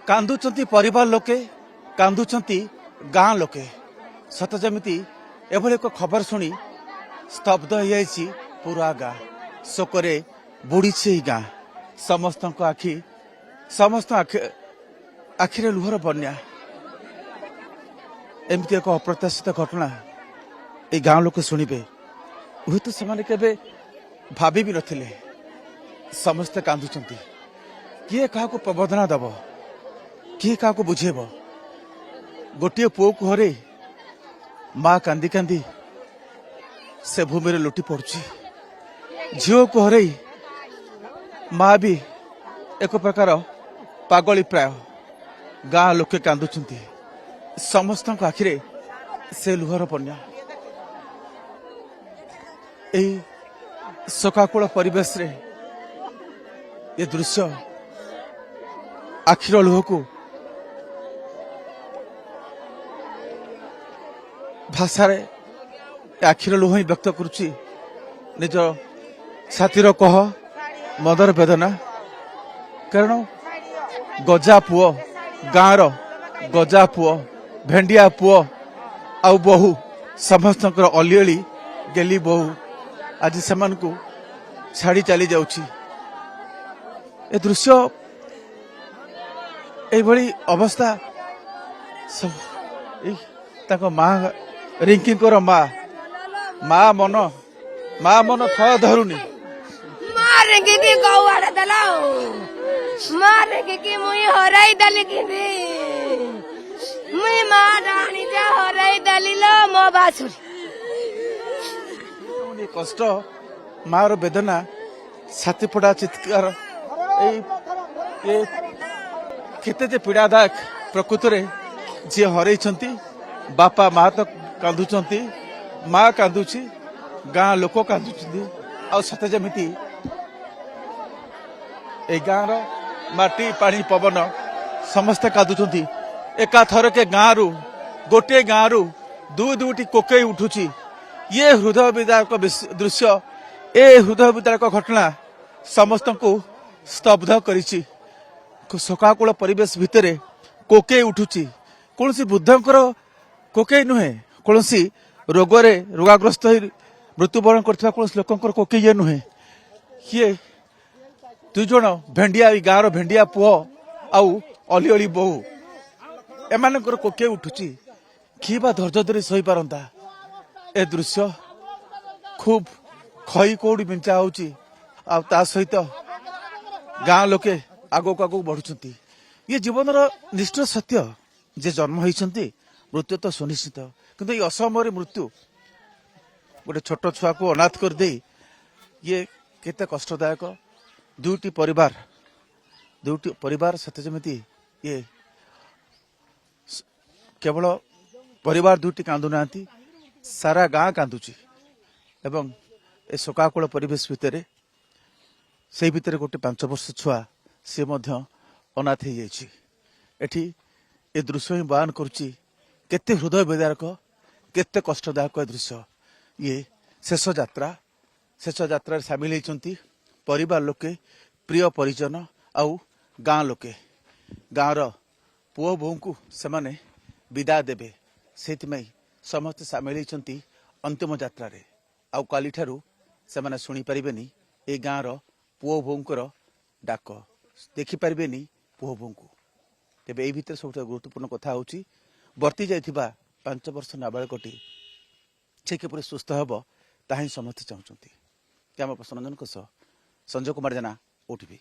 कांदुचंती परिवार लोके कांदुचंती गाँ लोके सत जमिति एभली एक खबर शुणी स्तब्ध हो जाइछि पूरा गाँ शोकरे बुड़ी गाँ समस्त आखि समस्त आखिरे लुहर बन्या एमती एक अप्रत्याशित घटना ये गाँ लोक शुणिबे हुए तो से केबे भाभी भी नथिले समस्ते कांदुचंती किए क्या प्रबोधना दब किए क्या बुझेब गोटे पुओ को हरे माँ कांदी कांदी से भूमि रे लुटी पड़ुची झील को हरे माँ भी एक प्रकार पागली प्राय गाँ लोके कांदुचंती समस्त आखिरे से लुहर बन्या शोकाकूल परिवेश रे ये दृश्य आखिर लुह को भाषा आखिर लुह ही व्यक्त करुच्ची निज छातीर कह मदर वेदना कारण गजा पुओ गाँव गजा पुओ भेंडिया पुओ आउ बहु समस्त अलिअली गेली बहु आज से छाड़ी चली जाउछि ए दृश्य एभली अवस्था माँ रिंकी माँ मन थय धरुनी कष्ट माँ रो वेदना छाती पड़ा चित्कार केते पीड़ादायक प्रकृत रे जी हरई बापा माँ तो कांदुचंती माँ कांदुची गाँ लोक कांदुचंती आ सते जमिति ए गाँव रो माटी पानी पवन समस्ते कांदुचंती एका थर के गाँव रु गोटे गाँव रु दुईटी कोकई उठुची ये हृदय विदारक दृश्य ए हृदय विदारक घटना समस्त को स्तब्ध करिछि शोकाकूल परिवेश भितर कोकई उठुची कौन बुद्धंकर कोकई नुहे कौन रोगरे रोगाग्रस्त मृत्युवरण कर लोकंर कोकई ये नुहे किए दुई जन भेंडिया गाँव भेंडिया पुओ आउ अलिअली बहु एमानकर कोकई उठुची किए बा धैर्य धरी सही पारंता ए दृश्य खूब खई कौड़ी बिंचा होची आ सहित गाँ लोके आगो आगो बढ़ुंट ये जीवन निष्ठ सत्य जे जन्म होती मृत्यु तो सुनिश्चित किंतु ये असमय मृत्यु गोटे छोट छुआ को अनाथ कर दे ये केते कष्टदायक दुईटी परिवार सत्य जमिति ये केवल परिवार दुईटी कांदु नांती सारा गाँ कांदुची एवं ए शोकाकूल परिवेश भितर से भितर गोटे 5 वर्ष छुआ सी अनाथ हो जाइए एठी ए दृश्य ही बयान करुच्ची केते हृदय विदारक केते कष्टदायक दृश्य ये शेष यात्रा सामिल होती परिवार लोके प्रिय परिजन आउ गाँ लोके गाँव पुओ बोह को सेमाने विदा देवे से समस्त सामिल होती अंतिम यात्रा आउ काली ठारू से शुणी पारे ए गाँव पुओ बोहर डाक देखिपारे पुओ बोह को तेरे ये सब गुरुत्वपूर्ण कथा हूँ वर्ती जाइथिबा 5 वर्ष नाबालिकटी से किपरि सुस्थ हेब ताही समस्ते चाहते कैमरा पर्सन रंजन संजय कुमार जेना ओटीवी।